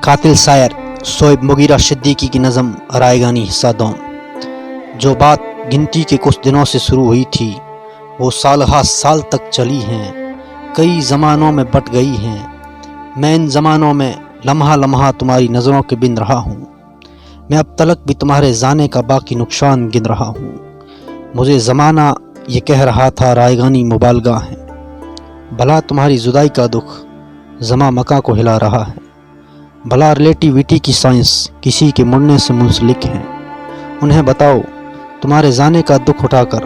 قاتل शायर शोएब मुगीरा सिद्दीकी की नज़म रायगानी हिस्सा दोम। जो बात गिनती के कुछ दिनों से शुरू हुई थी वो साल हा साल तक चली हैं, कई ज़मानों में बट गई हैं। मैं इन ज़मानों में लम्हा लम्हा तुम्हारी नज़रों के बिन रहा हूँ। मैं अब तलक भी तुम्हारे जाने का बाकी नुकसान गिन रहा हूँ। मुझे ज़माना ये कह रहा था रायगानी मुबालगा है, भला तुम्हारी जुदाई का दुख ज़मा मका को हिला रहा है। भला रिलेटिविटी की साइंस किसी के मुड़ने से मुंसलिक है। उन्हें बताओ तुम्हारे जाने का दुख उठाकर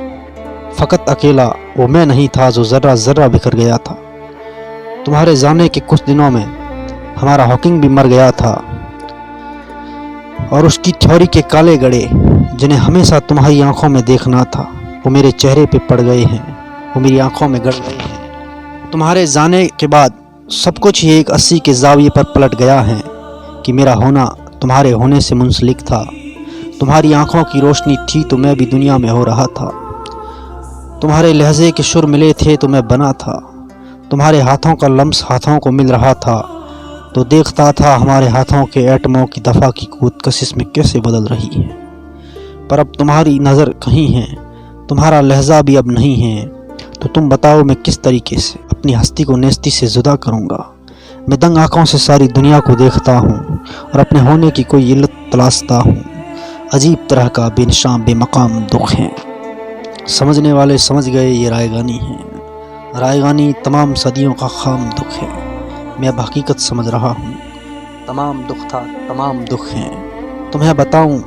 फ़कत अकेला वो मैं नहीं था जो ज़र्रा ज़र्रा बिखर गया था। तुम्हारे जाने के कुछ दिनों में हमारा हॉकिंग भी मर गया था और उसकी थ्योरी के काले गड़े जिन्हें हमेशा तुम्हारी आंखों में देखना था वो मेरे चेहरे पे पड़ गए हैं, वो मेरी आंखों में गड़ गए हैं। तुम्हारे जाने के बाद सब कुछ ही एक 80 के ज़ाविये पर पलट गया है कि मेरा होना तुम्हारे होने से मुंसलिक था। तुम्हारी आंखों की रोशनी थी तो मैं भी दुनिया में हो रहा था। तुम्हारे लहजे के सुर मिले थे तो मैं बना था। तुम्हारे हाथों का लम्स हाथों को मिल रहा था तो देखता था हमारे हाथों के एटमों की दफ़ा की कूद कशिश में कैसे बदल रही है। पर अब तुम्हारी नज़र कहीं है, तुम्हारा लहजा भी अब नहीं है। तो तुम बताओ मैं किस तरीके से अपनी हस्ती को नेस्ती से जुदा करूँगा। मैं दंग आँखों से सारी दुनिया को देखता हूँ और अपने होने की कोई इल्लत तलाशता हूँ। अजीब तरह का बेनिशान बेमकाम दुख है। समझने वाले समझ गए ये रायगानी है। रायगानी तमाम सदियों का खाम दुख है। मैं अब हकीकत समझ रहा हूँ, तमाम दुख था, तमाम दुख हैं। तुम्हें बताऊँ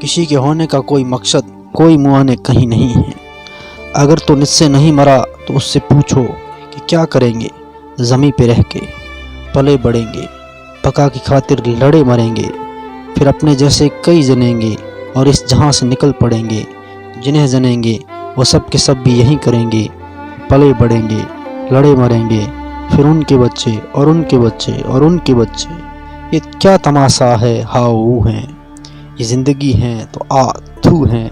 किसी के होने का कोई मकसद कोई मुआने कहीं नहीं है। अगर तो मुझसे नहीं मरा तो उससे पूछो कि क्या करेंगे। ज़मीं पे रह के पले बढ़ेंगे, पका की खातिर लड़े मरेंगे, फिर अपने जैसे कई जनेंगे और इस जहां से निकल पड़ेंगे। जिन्हें जनेंगे वो सब के सब भी यही करेंगे, पले बढ़ेंगे, लड़े मरेंगे, फिर उनके बच्चे और उनके बच्चे और उनके बच्चे। ये क्या तमाशा है, हाउ हैं ये ज़िंदगी है तो आ थू हैं।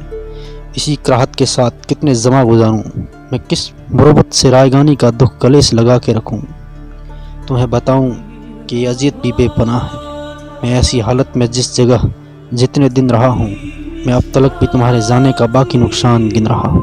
इसी कराहत के साथ कितने ज़मा गुजारूं, मैं किस मुरब्बत से रायगानी का दुख गले से लगा के रखूं। तुम्हें बताऊं कि ये अज़ियत भी बेपनाह है। मैं ऐसी हालत में जिस जगह जितने दिन रहा हूं, मैं अब तलक भी तुम्हारे जाने का बाकी नुकसान गिन रहा हूं।